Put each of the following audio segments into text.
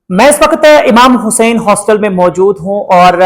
मैं इस वक्त इमाम हुसैन हॉस्टल में मौजूद हूं और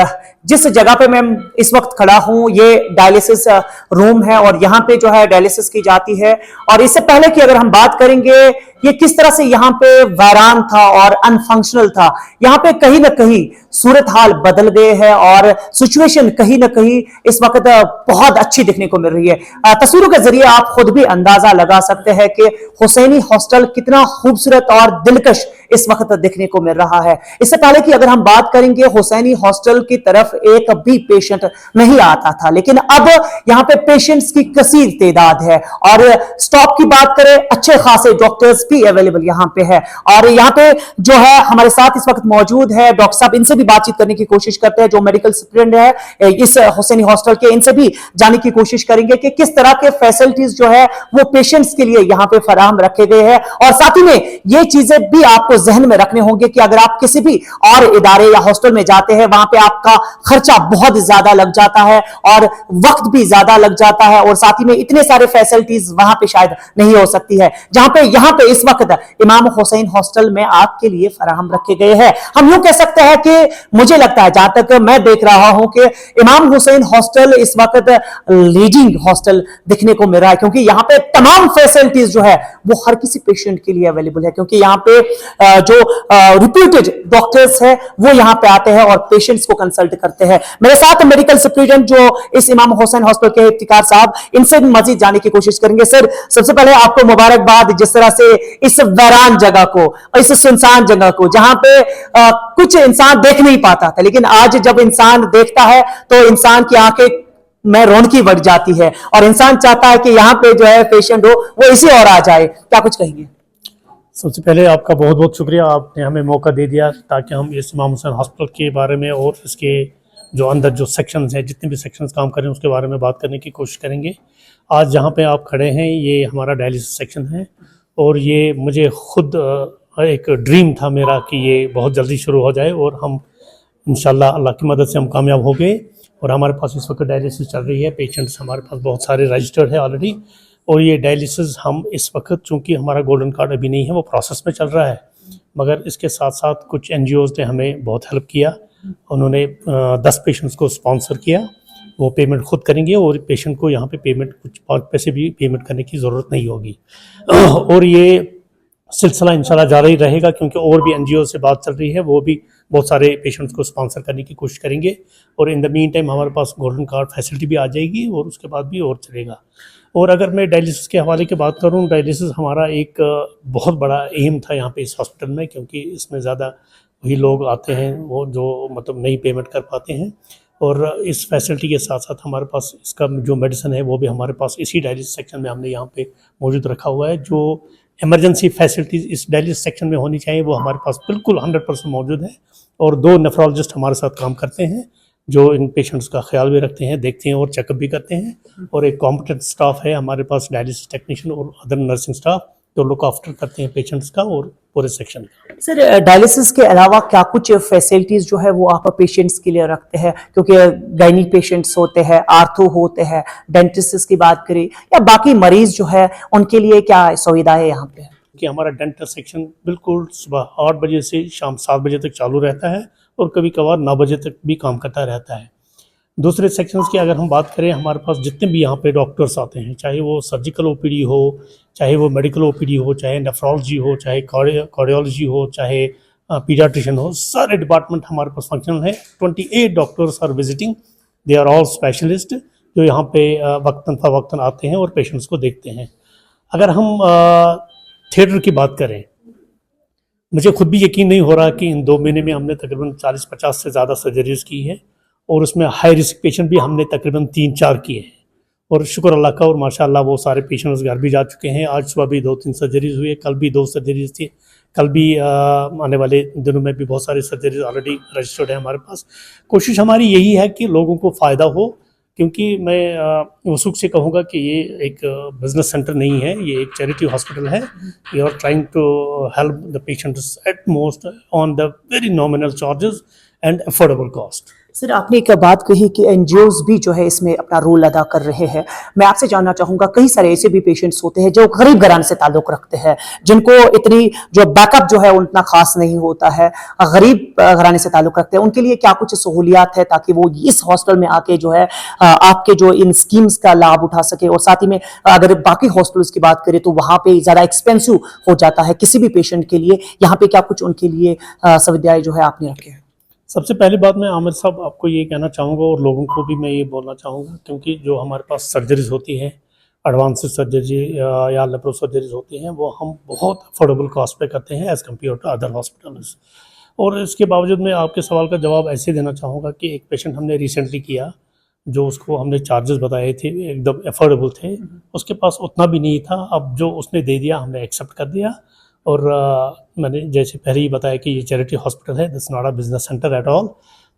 जिस जगह पे मैं इस वक्त खड़ा हूं ये डायलिसिस रूम है और यहाँ पे जो है डायलिसिस की जाती है। और इससे पहले कि अगर हम बात करेंगे ये किस तरह से यहाँ पे वीरान था और अनफंक्शनल था, यहाँ पे कहीं ना कहीं सूरत हाल बदल गए हैं और सिचुएशन कहीं ना कहीं इस वक्त बहुत अच्छी दिखने को मिल रही है। तस्वीरों के जरिए आप खुद भी अंदाजा लगा सकते हैं कि हुसैनी हॉस्टल कितना खूबसूरत और दिलकश इस वक्त देखने को मिल रहा है। इससे पहले कि अगर हम बात करेंगे हुसैनी हॉस्टल की तरफ एक भी पेशेंट नहीं आता था, लेकिन अब यहां पे पेशेंट्स की कसीर तादाद है और स्टॉप की बात करें अच्छे खासे डॉक्टर्स भी अवेलेबल यहां पे है। और यहां पे जो है हमारे साथ इस वक्त मौजूद है डॉक्टर साहब, इनसे भी बातचीत करने की कोशिश करते हैं जो मेडिकल सुपरिटेंडेंट है इस हुसैनी हॉस्टल के, इनसे भी जानने की कोशिश करेंगे कि किस तरह के फैसिलिटीज जो है वो पेशेंट्स के लिए यहां पे फराहम रखे गए हैं। और साथ ही में ये चीजें भी आपको जहन में रखने होंगे कि अगर आप किसी भी और इदारे या हॉस्टल में जाते हैं वहां पे आपका खर्चा बहुत ज्यादा लग जाता है और वक्त भी ज्यादा लग जाता है और साथ ही में इतने सारे फैसिलिटीज वहां पे शायद नहीं हो सकती है जहां पे यहां पे इस वक्त इमाम हुसैन हॉस्टल में आपके लिए फराहम रखे गए हैं। हम यूं कह सकते हैं कि मुझे लगता है जहां तक मैं देख रहा हूं कि इमाम हुसैन हॉस्टल इस वक्त लीडिंग हॉस्टल दिखने को मिल रहा है क्योंकि यहां पे तमाम फैसिलिटीज जो है वो हर किसी पेशेंट के लिए अवेलेबल है क्योंकि यहां पे जो रिप्यूटेड डॉक्टर्स है वो यहां पे आते हैं और पेशेंट्स को कंसल्ट करते हैं। मेरे साथ मेडिकल सुपरिटेंडेंट जो इस इमाम हुसैन हॉस्पिटल के इफ्तिकार साहब, इनसे भी मजीद जाने की कोशिश करेंगे। सर, सबसे पहले आपको मुबारकबाद जिस तरह से इस वीरान जगह को, इस सुनसान जगह को जहां पे कुछ इंसान देख नहीं पाता था, लेकिन आज जब इंसान देखता है तो इंसान की आंखें में रौनकी बढ़ जाती है और इंसान चाहता है कि यहां पे जो है पेशेंट हो वो इसी और आ जाए। क्या कुछ कहेंगे? सबसे पहले आपका बहुत बहुत शुक्रिया, आपने हमें मौका दे दिया ताकि हम इस इमाम हुसैन हॉस्पिटल के बारे में और इसके जो अंदर जो सेक्शंस हैं, जितने भी सेक्शंस काम कर रहे हैं उसके बारे में बात करने की कोशिश करेंगे। आज जहाँ पे आप खड़े हैं ये हमारा डायलिसिस सेक्शन है और ये मुझे खुद एक ड्रीम था मेरा कि ये बहुत जल्दी शुरू हो जाए और हम इंशाल्लाह अल्लाह की मदद से हम कामयाब हो गए और हमारे पास इस वक्त डायलिसिस चल रही है। पेशेंट्स हमारे पास बहुत सारे रजिस्टर्ड है ऑलरेडी और ये डायलिसिस हम इस वक्त, चूँकि हमारा गोल्डन कार्ड अभी नहीं है, वो प्रोसेस में चल रहा है, मगर इसके साथ साथ कुछ NGOs ने हमें बहुत हेल्प किया। उन्होंने 10 पेशेंट्स को स्पॉन्सर किया, वो पेमेंट खुद करेंगे और पेशेंट को यहाँ पे पेमेंट कुछ 5 पैसे भी पेमेंट करने की ज़रूरत नहीं होगी। और ये सिलसिला इंशाल्लाह जारी ही रहेगा क्योंकि और भी NGO से बात चल रही है, वो भी बहुत सारे पेशेंट्स को स्पॉन्सर करने की कोशिश करेंगे और इन द मीन टाइम हमारे पास गोल्डन कार्ड फैसिलिटी भी आ जाएगी और उसके बाद भी और चलेगा। और अगर मैं डायलिसिस के हवाले की बात करूं, डायलिसिस हमारा एक बहुत बड़ा एम था यहाँ पे इस हॉस्पिटल में, क्योंकि इसमें ज़्यादा वही लोग आते हैं वो जो मतलब नहीं पेमेंट कर पाते हैं और इस फैसिलिटी के साथ साथ हमारे पास इसका जो मेडिसिन है वो भी हमारे पास इसी डायलिसिस सेक्शन में हमने यहाँ पे मौजूद रखा हुआ है। जो इमरजेंसी फैसिलिटीज़ इस डायलिसिस सेक्शन में होनी चाहिए वो हमारे पास बिल्कुल 100% मौजूद है और 2 नेफ्रोलॉजिस्ट हमारे साथ काम करते हैं जो इन पेशेंट्स का ख्याल भी रखते हैं, देखते हैं और चेकअप भी करते हैं और एक कॉम्पिटेंट स्टाफ है हमारे पास, डायलिसिस टेक्नीशियन और अदर नर्सिंग स्टाफ, तो लुक आफ्टर करते हैं पेशेंट्स का और पूरे सेक्शन का। सर, डायलिसिस के अलावा क्या कुछ फैसिलिटीज जो है वो आप पेशेंट्स के लिए रखते हैं? क्योंकि गायनी पेशेंट्स होते हैं, आर्थो होते हैं, डेंटिस्ट की बात करें या बाकी मरीज जो है उनके लिए क्या सुविधा है यहाँ पे? कि हमारा डेंटल सेक्शन बिल्कुल सुबह 8 बजे से शाम 7 बजे तक चालू रहता है और कभी कभार 9 बजे तक भी काम करता रहता है। दूसरे सेक्शंस की अगर हम बात करें, हमारे पास जितने भी यहाँ पे डॉक्टर्स आते हैं, चाहे वो सर्जिकल OPD हो, चाहे वो मेडिकल OPD हो, चाहे नेफ्रोलॉजी हो, चाहे कार्डियोलॉजी हो, चाहे पीडियाट्रिशियन हो, सारे डिपार्टमेंट हमारे पास फंक्शनल है। 28 doctors are visiting, they are all specialist जो यहाँ पे वक्तन फ़वक्तन आते हैं और पेशेंट्स को देखते हैं। अगर हम थिएटर की बात करें, मुझे खुद भी यकीन नहीं हो रहा कि इन 2 महीने में हमने तकरीबन 40-50 से ज़्यादा सर्जरीज़ की है और उसमें हाई रिस्क पेशेंट भी हमने तकरीबन 3-4 किए हैं और शुक्र अल्लाह का, और माशाअल्लाह वो सारे पेशेंट्स घर भी जा चुके हैं। आज सुबह भी 2-3 सर्जरीज़ हुई है, कल भी 2 सर्जरीज़ थी, कल भी आने वाले दिनों में भी बहुत सारी सर्जरीज़ ऑलरेडी रजिस्टर्ड है हमारे पास। कोशिश हमारी यही है कि लोगों को फ़ायदा हो, क्योंकि मैं वसूख से कहूँगा कि ये एक बिजनेस सेंटर नहीं है, ये एक चैरिटी हॉस्पिटल है। We are trying to help the patients at most on the very nominal charges and affordable cost. Sir, आपने एक बात कही कि एनजीओज भी जो है इसमें अपना रोल अदा कर रहे हैं। मैं आपसे जानना चाहूंगा, कई सारे ऐसे भी पेशेंट्स होते हैं जो गरीब घराने से ताल्लुक रखते हैं, जिनको इतनी जो बैकअप जो है उतना खास नहीं होता है, गरीब घराने से ताल्लुक रखते हैं, उनके लिए क्या कुछ सहूलियात है ताकि वो इस हॉस्टल में आके जो है आपके जो इन स्कीम्स का लाभ उठा सके? और साथ ही में अगर बाकी हॉस्टल्स की बात करें तो वहां पे ज्यादा एक्सपेंसिव हो जाता है किसी भी पेशेंट के लिए, यहाँ पे क्या कुछ उनके लिए सुविधाएं जो है आपने रखे हैं? सबसे पहली बात मैं आमिर साहब आपको ये कहना चाहूँगा और लोगों को भी मैं ये बोलना चाहूँगा, क्योंकि जो हमारे पास सर्जरीज होती है, एडवांस सर्जरी या लेप्रो सर्जरीज होती हैं, वो हम बहुत अफोर्डेबल कॉस्ट पे करते हैं as compare to other hospitals. और इसके बावजूद मैं आपके सवाल का जवाब ऐसे देना चाहूँगा कि एक पेशेंट हमने रिसेंटली किया, जो उसको हमने चार्जेस बताए थे एकदम अफोर्डेबल थे, उसके पास उतना भी नहीं था। अब जो उसने दे दिया हमने एक्सेप्ट कर दिया। और मैंने जैसे पहले ही बताया कि ये चैरिटी हॉस्पिटल है, this not a business centre at all,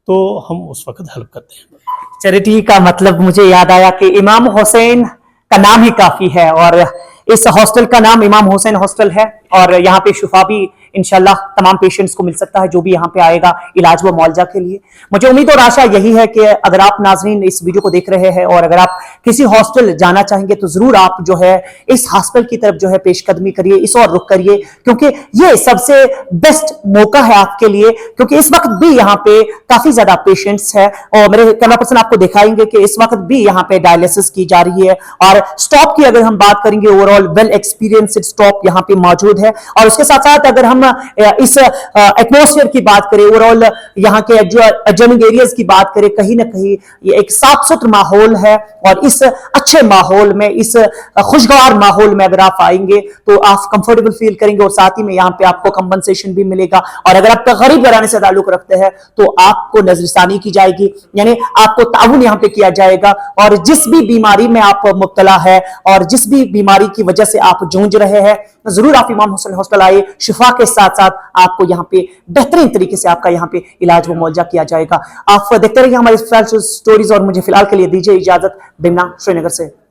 तो हम उस वक्त हेल्प करते हैं। चैरिटी का मतलब मुझे याद आया कि इमाम हुसैन का नाम ही काफी है, और इस हॉस्टल का नाम इमाम हुसैन हॉस्टल है, और यहाँ पे शिफा भी इंशाल्लाह तमाम पेशेंट्स को मिल सकता है जो भी यहाँ पे आएगा इलाज व मुआवजा के लिए। मुझे उम्मीद और आशा यही है कि अगर आप नाजरीन इस वीडियो को देख रहे हैं और अगर आप किसी हॉस्टल जाना चाहेंगे तो जरूर आप जो है इस हॉस्टल की तरफ जो है पेशकदमी करिए, इस और रुख करिए, क्योंकि ये सबसे बेस्ट मौका है आपके लिए, क्योंकि इस वक्त भी यहाँ पे काफी ज्यादा पेशेंट्स है और मेरे कैमरा पर्सन आपको दिखाएंगे कि इस वक्त भी यहाँ पे डायलिसिस की जा रही है। और स्टॉप की अगर हम बात करेंगे, ओवरऑल वेल एक्सपीरियंस्ड स्टॉप यहाँ पे मौजूद है। और उसके साथ साथ अगर हम इस एटमॉस्फेयर की बात करें, ओवरऑल यहाँ के एडजॉइनिंग एरियाज की बात करें, कहीं ना कहीं ये एक साफ सुथरा माहौल है, और इस अच्छे माहौल में, इस खुशगवार माहौल में अगर आप आएंगे तो आप कंफर्टेबल फील करेंगे, और साथ ही में यहाँ पे आपको कंपनसेशन भी मिलेगा। और अगर आप गरीब घराने से ताल्लुक रखते हैं तो आपको नजरसानी की जाएगी, यानी आपको ताउन यहाँ पे किया जाएगा, और जिस भी बीमारी में आप मुब्तला है और जिस भी बीमारी की वजह से आप जूझ रहे हैं, जरूर आप इमाम हुसैन हॉस्टल आए। शिफा के साथ साथ आपको यहाँ पे बेहतरीन तरीके से आपका यहाँ पे इलाज व मुआवजा किया जाएगा। आप देखते रहिए हमारे स्टोरीज, और मुझे फिलहाल के लिए दीजिए इजाजत। बिमना, श्रीनगर से।